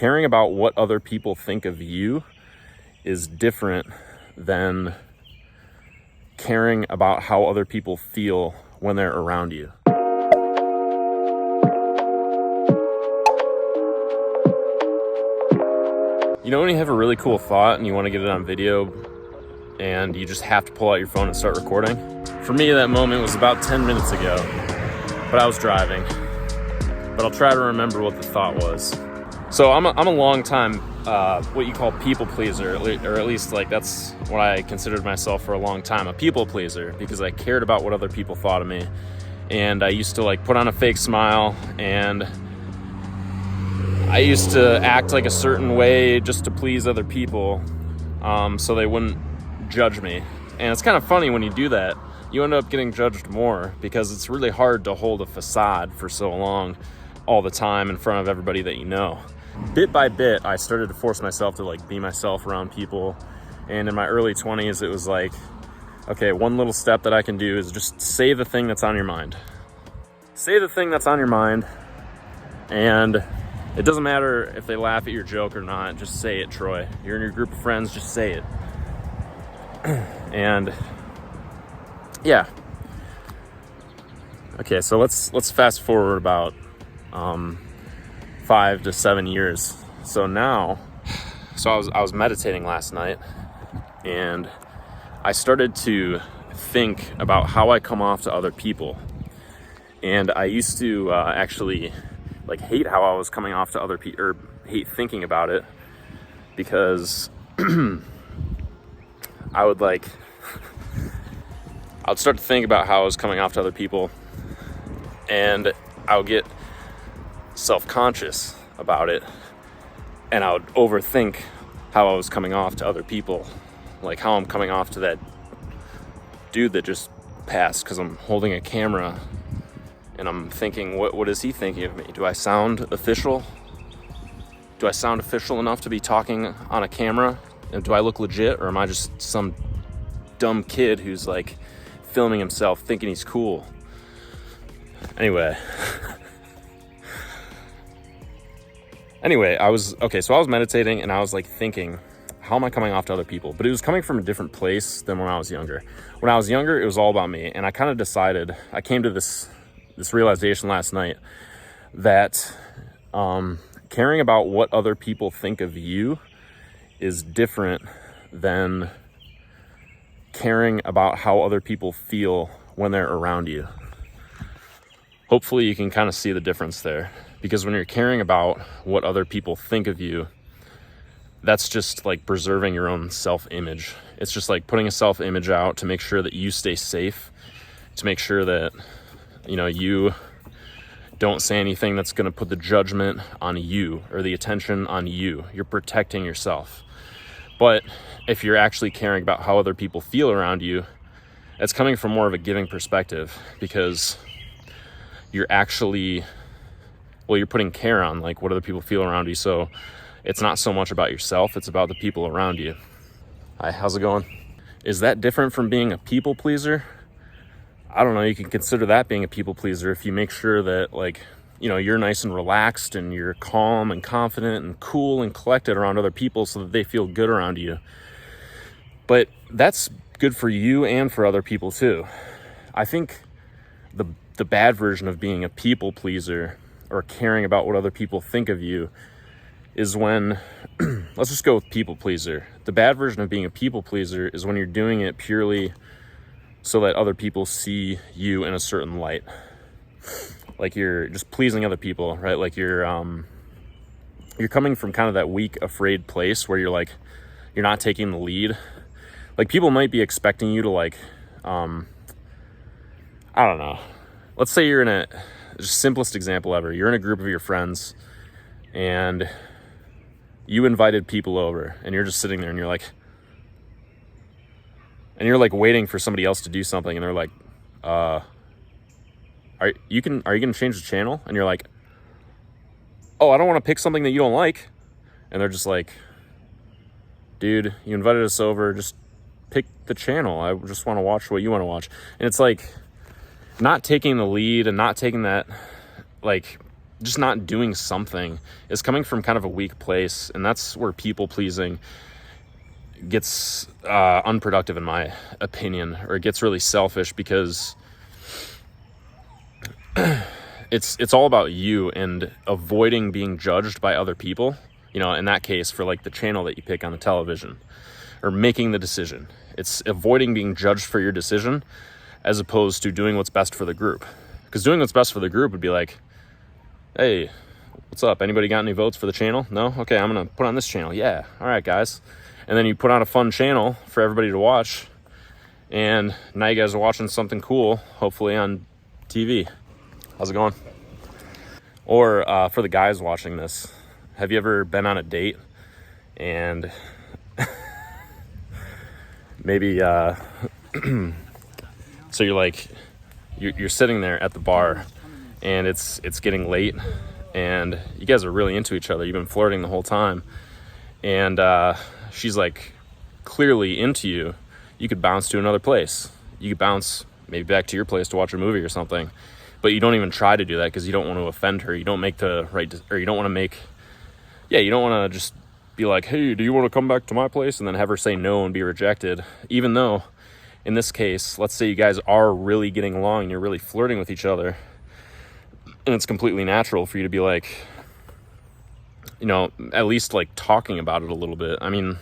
caring about what other people think of you is different than caring about how other people feel when they're around you. You know when you have a really cool thought and you want to get it on video and you just have to pull out your phone and start recording? For me, that moment was about 10 minutes ago, but I was driving. But I'll try to remember what the thought was. So I'm a long time, what you call people pleaser, or at least like that's what I considered myself for a long time, a people pleaser, because I cared about what other people thought of me. And I used to like put on a fake smile, and I used to act like a certain way just to please other people, so they wouldn't judge me. And it's kind of funny when you do that, you end up getting judged more, because it's really hard to hold a facade for so long all the time in front of everybody that you know. Bit by bit, I started to force myself to like be myself around people. And in my early 20s, it was like, okay, one little step that I can do is just say the thing that's on your mind. Say the thing that's on your mind, and it doesn't matter if they laugh at your joke or not, just say it, Troy. You're in your group of friends, just say it. And yeah. Okay, so let's fast forward about 5 to 7 years. So now, I was meditating last night, and I started to think about how I come off to other people. And I used to actually like hate how I was coming off to other people, or hate thinking about it, because I would start to think about how I was coming off to other people, and I would get self-conscious about it, and I would overthink how I was coming off to other people, like how I'm coming off to that dude that just passed, because I'm holding a camera and I'm thinking, what is he thinking of me? Do I sound official? Do I sound official enough to be talking on a camera? And do I look legit, or am I just some dumb kid who's like filming himself thinking he's cool? Anyway, I was meditating, and I was like thinking, how am I coming off to other people? But it was coming from a different place than when I was younger. When I was younger, it was all about me. And I kind of decided, I came to this realization last night that caring about what other people think of you is different than caring about how other people feel when they're around you. Hopefully you can kind of see the difference there, because when you're caring about what other people think of you, that's just like preserving your own self-image. It's just like putting a self-image out to make sure that you stay safe, to make sure that, you know, you don't say anything that's going to put the judgment on you or the attention on you. You're protecting yourself. But if you're actually caring about how other people feel around you, it's coming from more of a giving perspective, because you're actually, you're putting care on like what other people feel around you. So it's not so much about yourself, it's about the people around you. Hi, how's it going? Is that different from being a people pleaser? I don't know, you can consider that being a people pleaser if you make sure that, like, you know, you're nice and relaxed and you're calm and confident and cool and collected around other people so that they feel good around you. But that's good for you and for other people too. I think the bad version of being a people pleaser or caring about what other people think of you is when, let's just go with people pleaser. The bad version of being a people pleaser is when you're doing it purely so that other people see you in a certain light. Like you're just pleasing other people, right? Like you're coming from kind of that weak, afraid place where you're not taking the lead. Like people might be expecting you to like, I don't know. Let's say you're in just simplest example ever. You're in a group of your friends and you invited people over, and you're just sitting there and you're like waiting for somebody else to do something, and they're like, are you gonna change the channel? And you're like, oh, I don't want to pick something that you don't like. And they're just like, dude, you invited us over, just pick the channel. I just want to watch what you want to watch. And it's like not taking the lead and not taking that, like, just not doing something is coming from kind of a weak place. And that's where people pleasing gets unproductive, in my opinion, or it gets really selfish, because it's all about you and avoiding being judged by other people. You know, in that case, for like the channel that you pick on the television, or making the decision, it's avoiding being judged for your decision, as opposed to doing what's best for the group. Because doing what's best for the group would be like, hey, what's up? Anybody got any votes for the channel? No? Okay, I'm going to put on this channel. Yeah. All right, guys. And then you put on a fun channel for everybody to watch. And now you guys are watching something cool, hopefully on TV. How's it going? Or for the guys watching this, have you ever been on a date and maybe, so you're like, you're sitting there at the bar and it's getting late and you guys are really into each other. You've been flirting the whole time. And she's like clearly into you. You could bounce to another place. You could bounce maybe back to your place to watch a movie or something. But you don't even try to do that because you don't want to offend her. You don't make the right, or you don't want to make, you don't want to just be like, hey, do you want to come back to my place? And then have her say no and be rejected. Even though, in this case, let's say you guys are really getting along and you're really flirting with each other. And it's completely natural for you to be like, you know, at least like talking about it a little bit. I mean,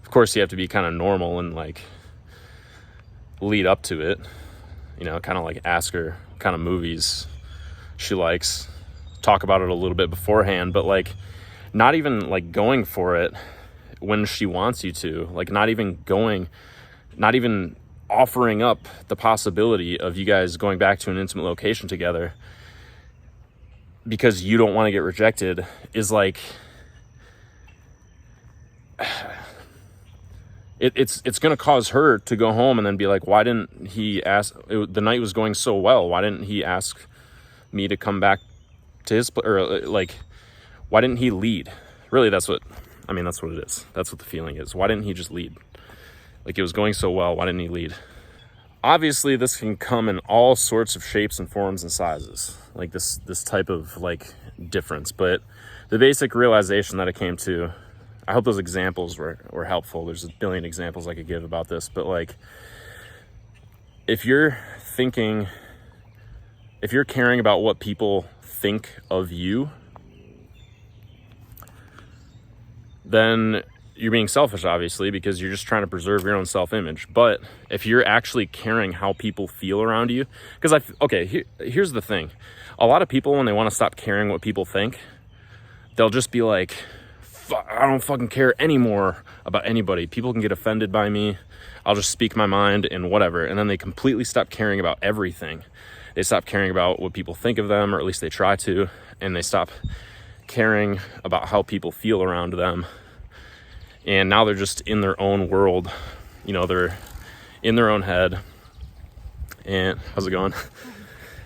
of course you have to be kind of normal and like lead up to it, you know, kind of like ask her what kind of movies she likes, talk about it a little bit beforehand, but like not even like going for it when she wants you to, like not even offering up the possibility of you guys going back to an intimate location together because you don't want to get rejected is like, it's going to cause her to go home and then be like, why didn't he ask? The night was going so well. Why didn't he ask me to come back to his place? Or like, why didn't he lead? Really, that's what it is. That's what the feeling is. Why didn't he just lead? Like, it was going so well. Why didn't he lead? Obviously, this can come in all sorts of shapes and forms and sizes, like this type of like difference. But the basic realization that I came to, I hope those examples were helpful. There's a billion examples I could give about this, but like, if you're caring about what people think of you, then you're being selfish, obviously, because you're just trying to preserve your own self-image. But if you're actually caring how people feel around you, because here's the thing. A lot of people, when they want to stop caring what people think, they'll just be like, I don't fucking care anymore about anybody. People can get offended by me. I'll just speak my mind and whatever. And then they completely stop caring about everything. They stop caring about what people think of them, or at least they try to, and they stop caring about how people feel around them. And now they're just in their own world. You know, they're in their own head. And how's it going?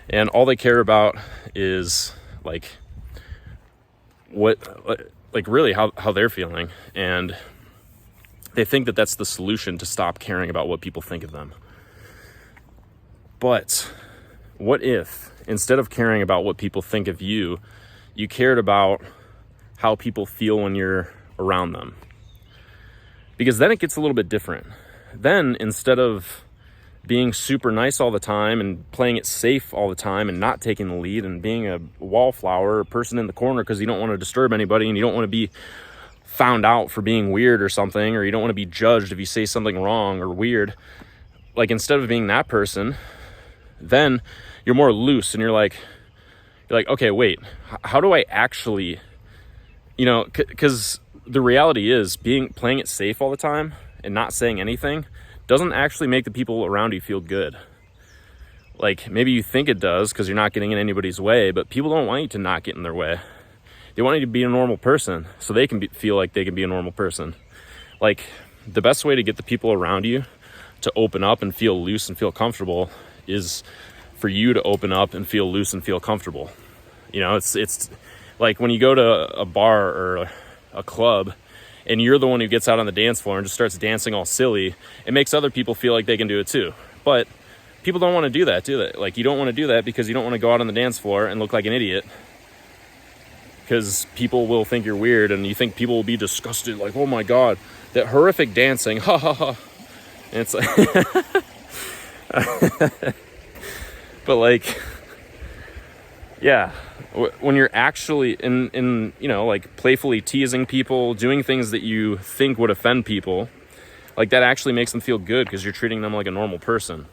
And all they care about is like really how they're feeling. And they think that that's the solution to stop caring about what people think of them. But what if, instead of caring about what people think of you, you cared about how people feel when you're around them? Because then it gets a little bit different. Then, instead of being super nice all the time and playing it safe all the time and not taking the lead and being a wallflower, a person in the corner because you don't want to disturb anybody and you don't want to be found out for being weird or something, or you don't want to be judged if you say something wrong or weird, like, instead of being that person, then you're more loose and you're like, okay, wait, how do I actually, you know, because the reality is playing it safe all the time and not saying anything doesn't actually make the people around you feel good. Like, maybe you think it does because you're not getting in anybody's way, but people don't want you to not get in their way. They want you to be a normal person so they can feel like they can be a normal person. Like, the best way to get the people around you to open up and feel loose and feel comfortable is for you to open up and feel loose and feel comfortable. You know, it's like when you go to a bar or a club and you're the one who gets out on the dance floor and just starts dancing all silly, it makes other people feel like they can do it too. But people don't want to do that, do they? Like, you don't want to do that because you don't want to go out on the dance floor and look like an idiot because people will think you're weird, and you think people will be disgusted, like, oh my God, that horrific dancing, ha ha ha. And it's like, but like, yeah, when you're actually in, you know, like playfully teasing people, doing things that you think would offend people, like that actually makes them feel good because you're treating them like a normal person.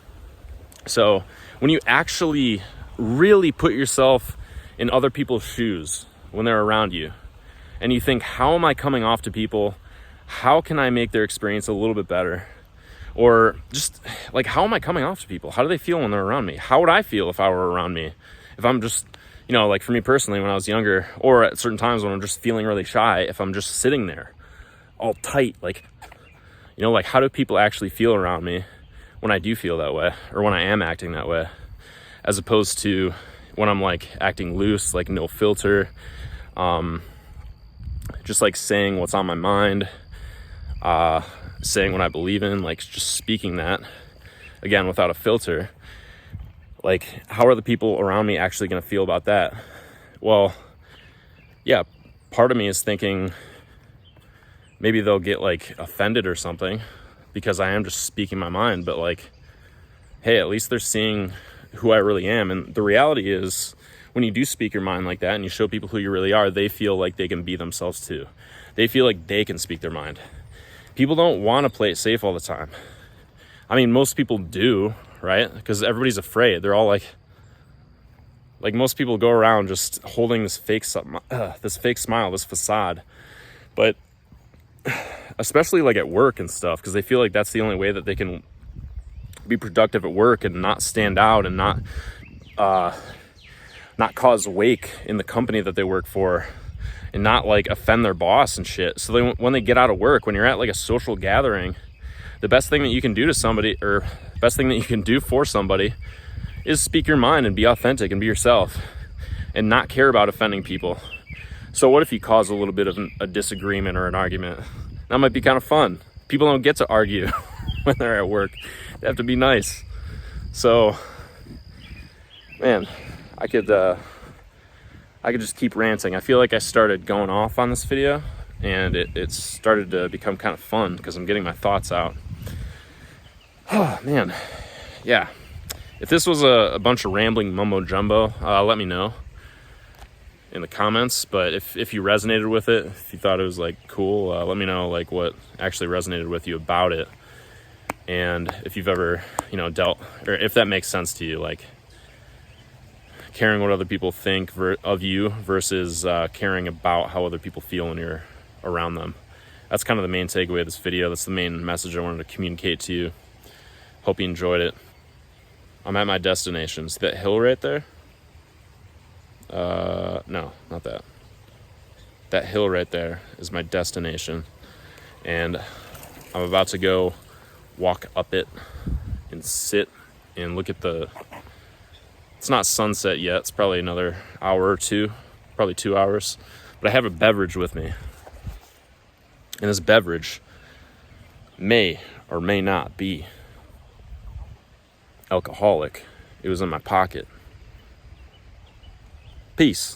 So when you actually really put yourself in other people's shoes when they're around you, and you think, how am I coming off to people? How can I make their experience a little bit better? Or just like, how am I coming off to people? How do they feel when they're around me? How would I feel if I were around me? If I'm just, you know, like for me personally, when I was younger, or at certain times when I'm just feeling really shy, if I'm just sitting there all tight, like, you know, like how do people actually feel around me when I do feel that way, or when I am acting that way, as opposed to when I'm like acting loose, like no filter, just like saying what's on my mind, saying what I believe in, like just speaking that, again, without a filter. Like, how are the people around me actually going to feel about that? Well, yeah, part of me is thinking maybe they'll get like offended or something because I am just speaking my mind, but like, hey, at least they're seeing who I really am. And the reality is, when you do speak your mind like that and you show people who you really are, they feel like they can be themselves too. They feel like they can speak their mind. People don't want to play it safe all the time. I mean, most people do, right? Because everybody's afraid. They're all like most people go around just holding this fake smile, this facade. But especially like at work and stuff, because they feel like that's the only way that they can be productive at work and not stand out and not cause wake in the company that they work for, and not like offend their boss and shit. So when they get out of work, when you're at like a social gathering, the best thing that you can do to somebody, or best thing that you can do for somebody, is speak your mind and be authentic and be yourself and not care about offending people. So what if you cause a little bit of a disagreement or an argument? That might be kind of fun. People don't get to argue when they're at work. They have to be nice. So, man, I could just keep ranting. I feel like I started going off on this video, and it started to become kind of fun because I'm getting my thoughts out. Oh, man. Yeah. If this was a bunch of rambling mumbo jumbo, let me know in the comments. But if you resonated with it, if you thought it was like cool, let me know like what actually resonated with you about it. And if you've ever, you know, dealt, or if that makes sense to you, like caring what other people think of you versus caring about how other people feel when you're around them. That's kind of the main takeaway of this video. That's the main message I wanted to communicate to you. Hope you enjoyed it. I'm at my destination. See that hill right there? No, not that. That hill right there is my destination. And I'm about to go walk up it and sit and look at it's not sunset yet. It's probably another hour or two, probably 2 hours. But I have a beverage with me. And this beverage may or may not be alcoholic. It was in my pocket. Peace.